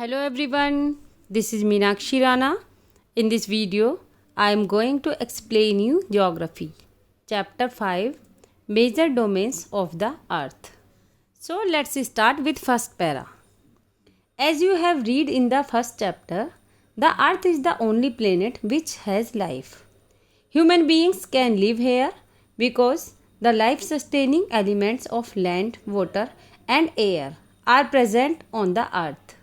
Hello everyone, this is Meenakshi Rana. In this video, I am going to explain you Geography, Chapter 5, Major Domains of the Earth. So let's start with first para. As you have read in the first chapter, the Earth is the only planet which has life. Human beings can live here because the life-sustaining elements of land, water and air are present on the earth.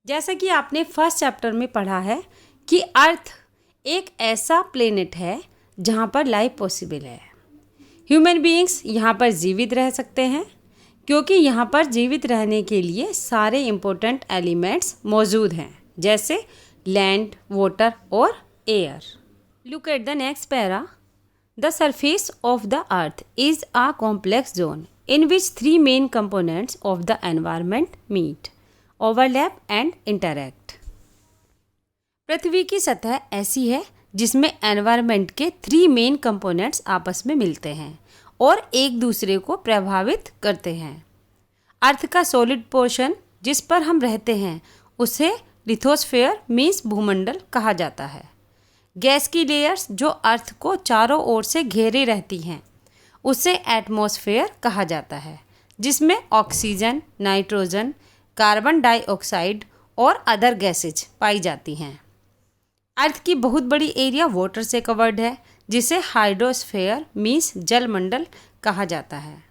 जैसा कि आपने first chapter में पढ़ा है कि अर्थ एक ऐसा planet है जहाँ पर लाइफ पॉसिबल है। ह्यूमन बीइंग्स यहाँ पर जीवित रह सकते हैं क्योंकि यहाँ पर जीवित रहने के लिए सारे इम्पोर्टेंट एलिमेंट्स मौजूद हैं, जैसे लैंड, वाटर और air. Look at the next para. The surface of the earth is a complex zone in which three main components of the environment meet, overlap and interact. पृथ्वी की सतह ऐसी है जिसमें एनवायरनमेंट के थ्री मेन कंपोनेंट्स आपस में मिलते हैं और एक दूसरे को प्रभावित करते हैं। अर्थ का सॉलिड पोर्शन जिस पर हम रहते हैं उसे लिथोस्फेयर मीन्स भूमंडल कहा जाता है। गैस की लेयर्स जो अर्थ को चारों ओर से घेरे रहती हैं उसे एटमॉस्फेयर कहा जाता है, जिसमें ऑक्सीजन, नाइट्रोजन, कार्बन डाइऑक्साइड और अदर गैसेज पाई जाती हैं। अर्थ की बहुत बड़ी एरिया वाटर से कवर्ड है जिसे हाइड्रोस्फेयर मीन्स जलमंडल कहा जाता है।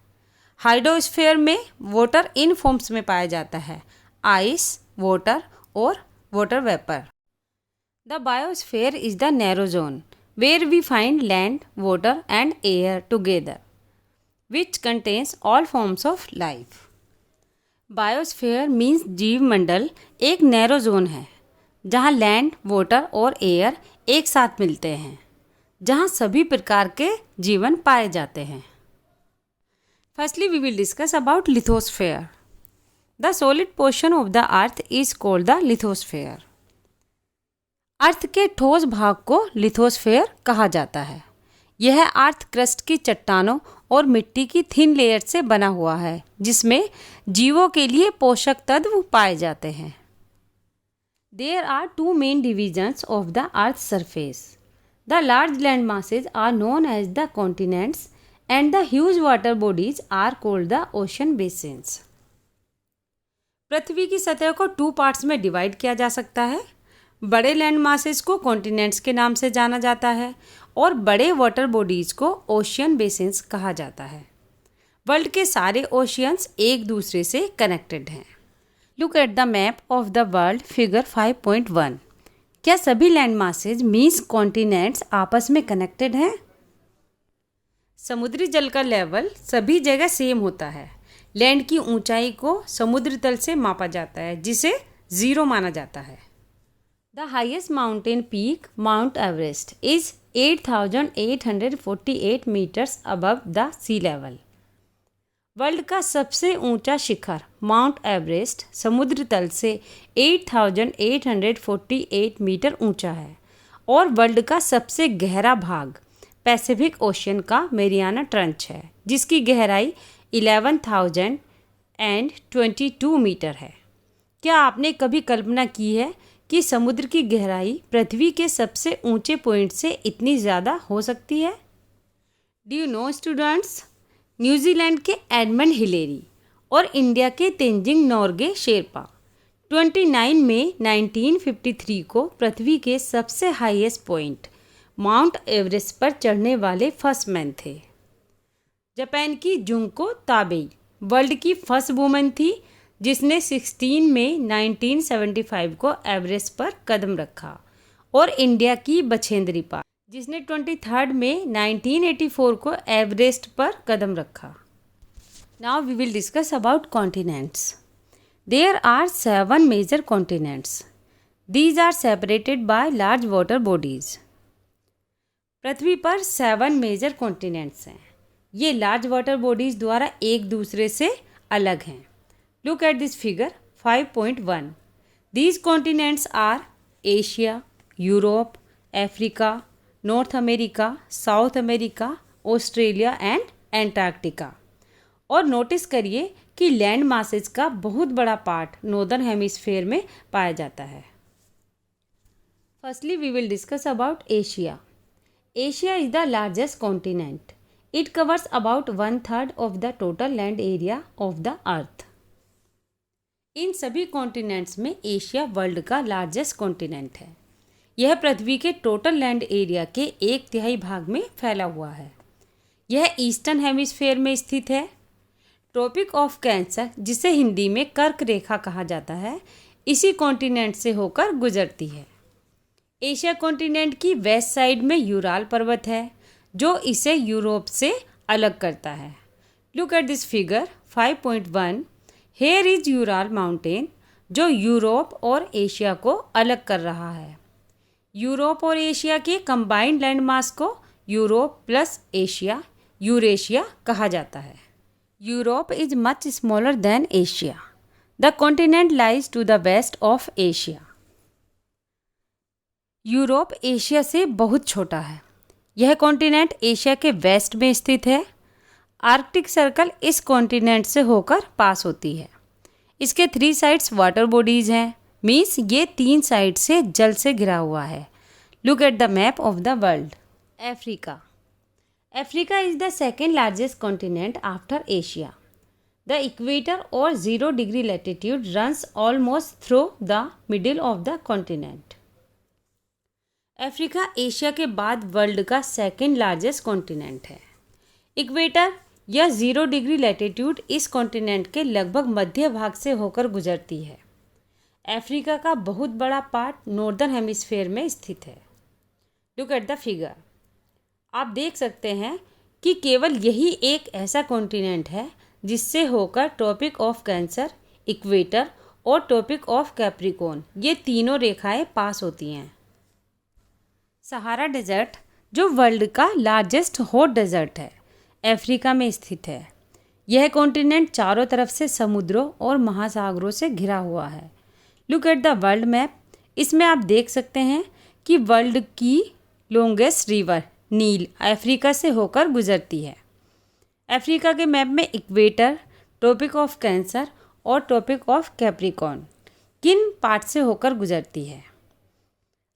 हाइड्रोस्फेयर में वाटर इन फॉर्म्स में पाया जाता है, आइस, वाटर और water vapour. The biosphere is the narrow zone where we find land, water and air together which contains all forms of life. Biosphere means जीव मंडल एक नैरो जोन है जहाँ लैंड, वाटर और एयर एक साथ मिलते हैं, जहाँ सभी प्रकार के जीवन पाए जाते हैं। Firstly we will discuss about lithosphere. The solid portion of the earth is called the lithosphere. Earth के ठोस भाग को लिथोस्फेयर कहा जाता है। यह अर्थ क्रस्ट की चट्टानों और मिट्टी की थिन लेयर से बना हुआ है जिसमें जीवों के लिए पोषक तत्व पाए जाते हैं। There are two main divisions of the earth surface. The large land masses are known as the continents and the huge water bodies are called the ocean basins. पृथ्वी की सतह को टू पार्ट्स में डिवाइड किया जा सकता है। बड़े लैंड मासेज को कॉन्टिनेंट्स के नाम से जाना जाता है और बड़े वाटर बॉडीज़ को ओशियन बेसिन्स कहा जाता है। वर्ल्ड के सारे ओशियंस एक दूसरे से कनेक्टेड हैं। Look at the map of the world figure 5.1। क्या सभी लैंड मासेज मीन्स कॉन्टिनेंट्स आपस में कनेक्टेड हैं? समुद्री जल का लेवल सभी जगह सेम होता है। लैंड की ऊंचाई को समुद्र तल से मापा जाता है जिसे 0 माना जाता है। The highest mountain peak, Mount Everest, is 8,848 meters above the sea level. World का सबसे ऊंचा शिखर माउंट एवरेस्ट समुद्र तल से 8,848 मीटर ऊंचा है और वर्ल्ड का सबसे गहरा भाग पैसिफिक ओशियन का मेरियाना ट्रंच है जिसकी गहराई 11,022 मीटर है। क्या आपने कभी कल्पना की है कि समुद्र की गहराई पृथ्वी के सबसे ऊंचे पॉइंट से इतनी ज़्यादा हो सकती है? Do you know students, New Zealand के एडमंड हिलेरी और इंडिया के तेंजिंग नोर्गे शेरपा 29 मई 1953 को पृथ्वी के सबसे हाईएस्ट पॉइंट माउंट एवरेस्ट पर चढ़ने वाले फर्स्ट मैन थे। जापान की जुंको ताबेई वर्ल्ड की फर्स्ट वुमन थी जिसने 16 मई 1975 को एवरेस्ट पर कदम रखा और इंडिया की बछेंद्री पाल जिसने 23 मई 1984 को एवरेस्ट पर कदम रखा। Now we will discuss about continents. There are 7 major continents. These are separated by large water bodies. पृथ्वी पर 7 मेजर कॉन्टिनेंट्स हैं। ये लार्ज वाटर बॉडीज द्वारा एक दूसरे से अलग हैं। Look at this figure 5.1. These continents are Asia, Europe, Africa, North America, South America, Australia and Antarctica. और नोटिस करिए कि जबकि लैंड मासेज का बहुत बड़ा पार्ट नॉर्दर्न हेमिस्फीयर में पाया जाता है। Firstly we will discuss about Asia. Asia is the largest continent. It covers about 1/3 of the total land area of the earth. इन सभी कॉन्टिनेंट्स में एशिया वर्ल्ड का लार्जेस्ट कॉन्टिनेंट है। यह पृथ्वी के टोटल लैंड एरिया के 1/3 भाग में फैला हुआ है। यह ईस्टर्न हेमिस्फीयर में स्थित है। ट्रॉपिक ऑफ कैंसर, जिसे हिंदी में कर्क रेखा कहा जाता है, इसी कॉन्टिनेंट से होकर गुजरती है। एशिया कॉन्टिनेंट की वेस्ट साइड में यूराल पर्वत है, जो इसे यूरोप से अलग करता है। Look at this figure 5.1। Here is Ural mountain, जो यूरोप और एशिया को अलग कर रहा है। यूरोप और एशिया के कंबाइंड लैंड मास को यूरोप प्लस एशिया, यूरेशिया कहा जाता है। Europe is much smaller than Asia. The continent lies to the west of Asia. Europe Asia से बहुत छोटा है। यह कॉन्टिनेंट एशिया के वेस्ट में स्थित है। आर्कटिक सर्कल इस कॉन्टिनेंट से होकर पास होती है। इसके 3 साइड्स वाटर बॉडीज हैं, मीन्स ये 3 साइड से जल से घिरा हुआ है। Look at the map of the world. Africa. Africa is the second largest continent after Asia. The equator और 0 degree latitude runs almost through the middle of the continent. Africa Asia के बाद world का second largest continent है। Equator या 0 degree latitude इस continent के लगभग मध्य भाग से होकर गुजरती है। अफ्रीका का बहुत बड़ा पार्ट नॉर्दर्न हेमिस्फीयर में स्थित है। Look at the figure. आप देख सकते हैं कि केवल यही एक ऐसा कॉन्टिनेंट है जिससे होकर ट्रॉपिक ऑफ कैंसर, इक्वेटर और ट्रॉपिक ऑफ कैप्रिकॉर्न, ये तीनों रेखाएं पास होती हैं। सहारा डेजर्ट, जो वर्ल्ड का लार्जेस्ट हॉट डेजर्ट है, अफ्रीका में स्थित है। यह कॉन्टिनेंट चारों तरफ से समुद्रों और महासागरों से घिरा हुआ है। Look at the world map. इसमें आप देख सकते हैं कि वर्ल्ड की लॉन्गेस्ट रिवर नील अफ्रीका से होकर गुजरती है। अफ्रीका के मैप में इक्वेटर, ट्रॉपिक ऑफ कैंसर और ट्रॉपिक ऑफ कैप्रिकॉर्न किन पार्ट से होकर गुजरती है?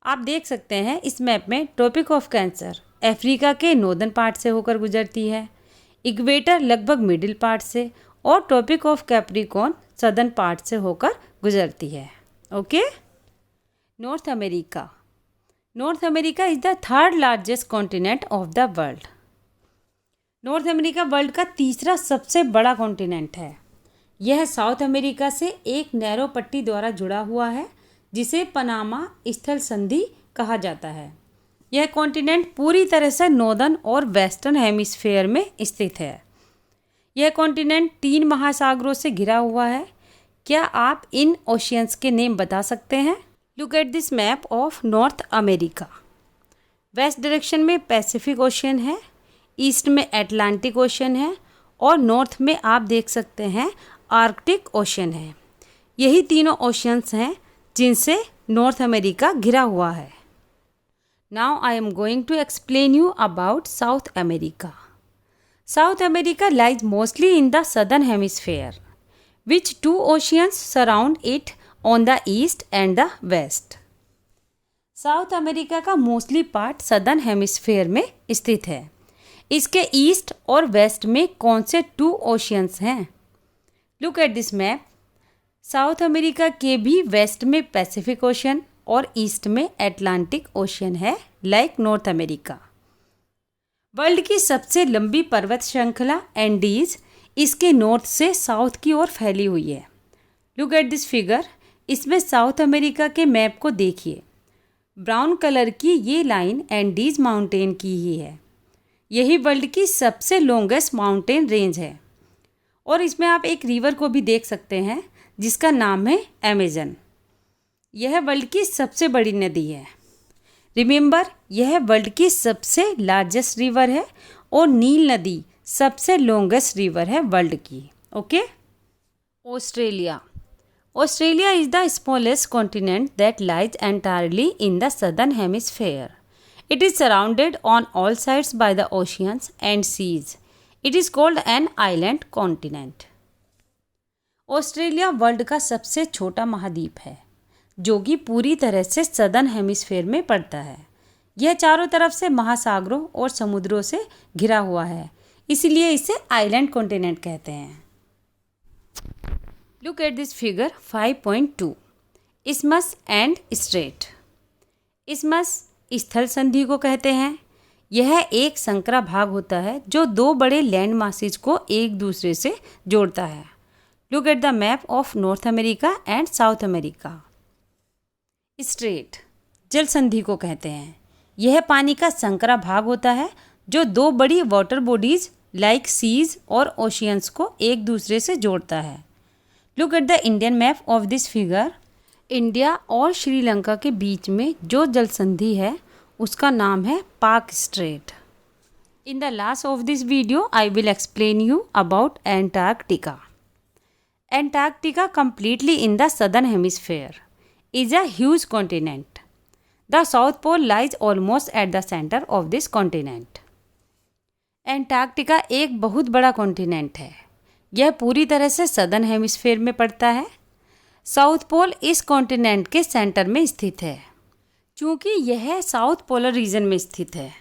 आप देख सकते हैं इस मैप में ट्रॉपिक ऑफ कैंसर अफ्रीका के नॉर्दर्न पार्ट से होकर गुजरती है, इक्वेटर लगभग मिडिल पार्ट से और Tropic of Capricorn southern part से होकर गुजरती है। Okay. North America. North America is the 3rd largest continent of the world. North America world का तीसरा सबसे बड़ा कॉन्टिनेंट है। यह साउथ अमेरिका से एक नैरो पट्टी द्वारा जुड़ा हुआ है, जिसे पनामा स्थल संधि कहा जाता है। यह कॉन्टिनेंट पूरी तरह से नॉर्दर्न और वेस्टर्न हेमिस्फीयर में स्थित है। यह कॉन्टिनेंट 3 महासागरों से घिरा हुआ है। क्या आप इन ओशियंस के नेम बता सकते हैं? Look at this map of north America. West direction में पैसिफिक ओशियन है, ईस्ट में अटलांटिक ओशियन है और नॉर्थ में आप देख सकते हैं आर्कटिक ओशियन है। यही तीनों ओशियंस हैं जिनसे नॉर्थ अमेरिका घिरा हुआ है। Now I am going to explain you about South America. South America lies mostly in the southern hemisphere, which 2 oceans surround it on the east and the west. South America का mostly part southern hemisphere में स्थित है। इसके east और waste में कौन से 2 oceans हैं? Look at this map. South America के भी वेस्ट में पैसिफिक ओशियन और ईस्ट में अटलांटिक ओशियन है, लाइक नॉर्थ अमेरिका। वर्ल्ड की सबसे लंबी पर्वत श्रृंखला एंडीज इसके नॉर्थ से साउथ की ओर फैली हुई है। Look at this figure. इसमें साउथ अमेरिका के मैप को देखिए। ब्राउन कलर की ये लाइन एंडीज माउंटेन की ही है। यही वर्ल्ड की सबसे लॉन्गेस्ट माउंटेन रेंज है और इसमें आप एक रिवर को भी देख सकते हैं जिसका नाम है अमेजन। यह वर्ल्ड की सबसे बड़ी नदी है। रिमेंबर, यह वर्ल्ड की सबसे लार्जेस्ट रिवर है और नील नदी सबसे लॉन्गेस्ट रिवर है वर्ल्ड की। Okay. Australia. Australia is the smallest continent that lies entirely in the southern hemisphere. It is surrounded on all sides by the oceans and seas. It is called an island continent. Australia world का सबसे छोटा महाद्वीप है जो कि पूरी तरह से सदर्न हेमिस्फेयर में पड़ता है। यह चारों तरफ से महासागरों और समुद्रों से घिरा हुआ है, इसलिए इसे आइलैंड कॉन्टिनेंट कहते हैं। Look at this figure 5.2 isthmus and strait. Isthmus स्थल संधि को कहते हैं। यह एक संकरा भाग होता है जो दो बड़े लैंड मासेज को एक दूसरे से जोड़ता है। Look at the map of north America and south America. Straight जल संधि को कहते हैं। यह पानी का संकरा भाग होता है जो दो बड़ी वाटर बॉडीज लाइक सीज और ओशियंस को एक दूसरे से जोड़ता है। Look at the Indian map of this figure. India और श्रीलंका के बीच में जो जल संधि है उसका नाम है पाक straight. In the last of this video I will explain you about Antarctica. Antarctica completely in the southern hemisphere is a huge continent. The South Pole lies almost at the center of this continent. Antarctica एक बहुत बड़ा continent है। यह पूरी तरह से southern hemisphere में पड़ता है। साउथ पोल इस कॉन्टिनेंट के सेंटर में स्थित है। चूँकि यह साउथ पोलर रीजन में स्थित है,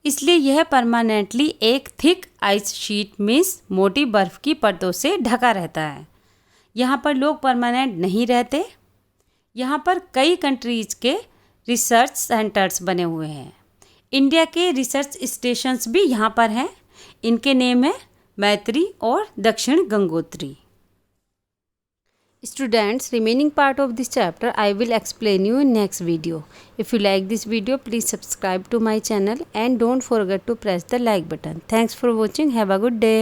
इसलिए यह परमानेंटली एक थिक आइस शीट मीन्स मोटी बर्फ की परतों से ढका रहता है। यहाँ पर लोग परमानेंट नहीं रहते। यहाँ पर कई कंट्रीज के रिसर्च सेंटर्स बने हुए हैं। इंडिया के रिसर्च स्टेशंस भी यहाँ पर हैं। इनके नेम है मैत्री और दक्षिण Gangotri. Students, remaining part of this chapter I will explain you in next video. If you like this video, please subscribe to my channel and don't forget to press the like button. Thanks for watching. Have a good day.